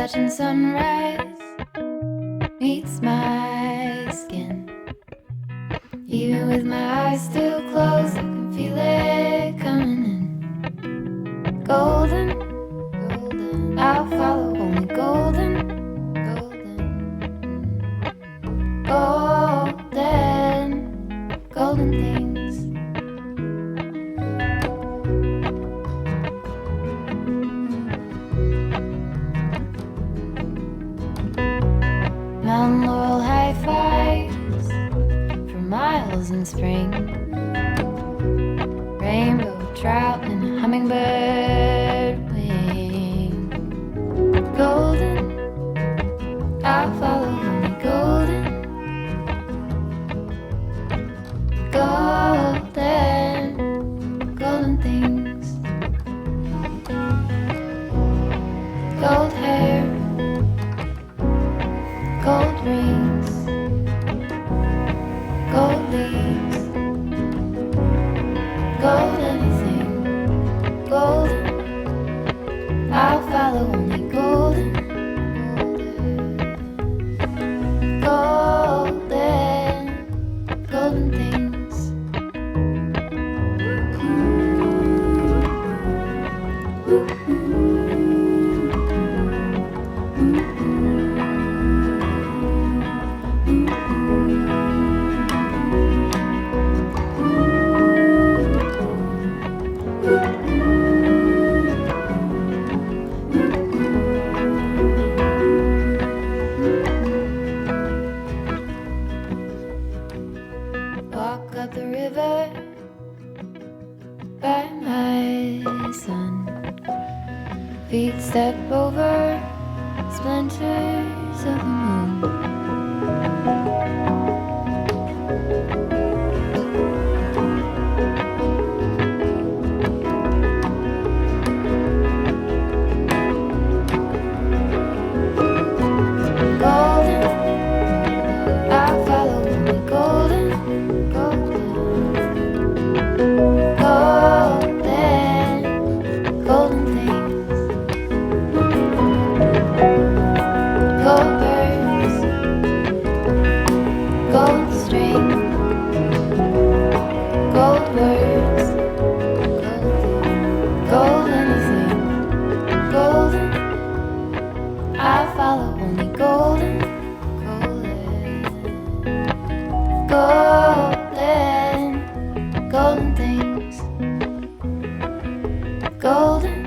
Watching sunrise meets my skin. Even with my eyes still closed, I can feel it coming in. Golden, golden, I'll follow only golden, golden, golden, golden things. Mountain laurel high fives for miles in spring. Rainbow trout and a hummingbird wing. Golden, I'll follow only golden. Golden, golden things. Gold hair, gold rings, gold leaves, gold anything, golden. I'll follow only golden, golden, golden things. Walk up the river by my son. Feet step over splinters of the moon. Golden, I'll follow only golden, golden, golden, golden things. Gold birds, gold string, gold words, gold anything, golden. I follow only golden, golden, golden, golden things. Golden,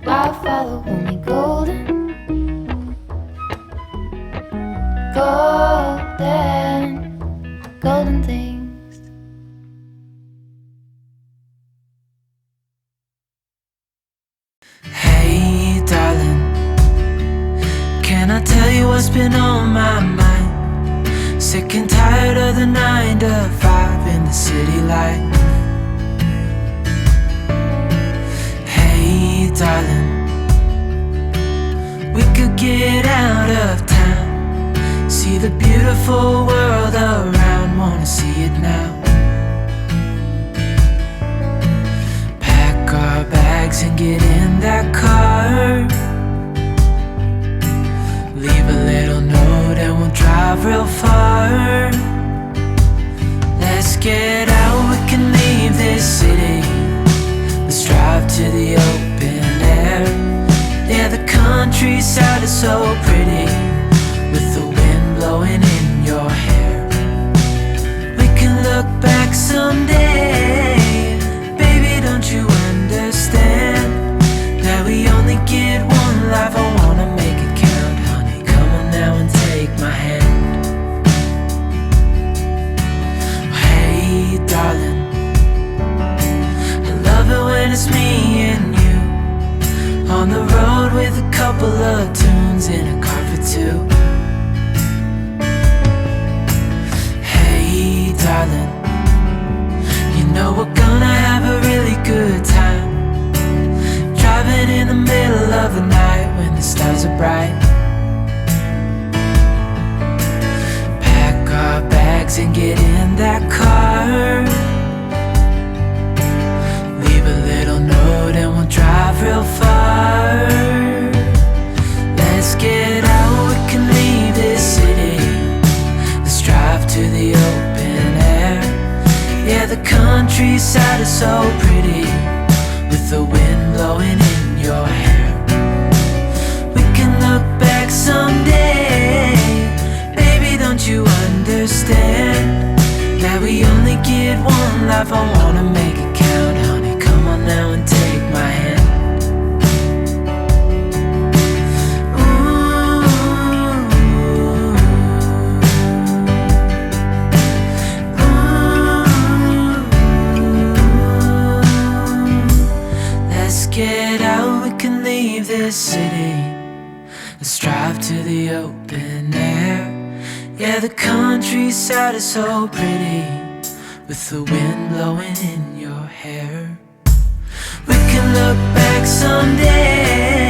I follow only golden, golden, golden things. Hey darling, can I tell you what's been on my mind? Sick and tired of the 9 to 5 in the city life. Hey darling, we could get out of town, see the beautiful world around, wanna see it now. Pack our bags and get in that car, leave a little note and we'll drive real far. Let's get out, we can leave this city. Let's drive to the open air. Yeah, the countryside is so pretty, with the wind blowing in your hair. We can look back someday, baby, don't you understand that we only get one life? I wanna make it count, honey, come on now and take my hand. Hey darling, I love it when it's me and you, on the road with a couple of tunes in a car for two. Hey darling, you know we're gonna have a really good time, driving in the middle of the night when the stars are bright. Pack our bags and get in that car, leave a little note and we'll drive real far. countryside is so pretty, with the wind blowing in your hair. We can look back someday, baby, don't you understand that we only get one life? I wanna make it count, honey, come on now and take my hand. Get out, we can leave this city. Let's drive to the open air. Yeah, the countryside is so pretty, with the wind blowing in your hair. We can look back someday,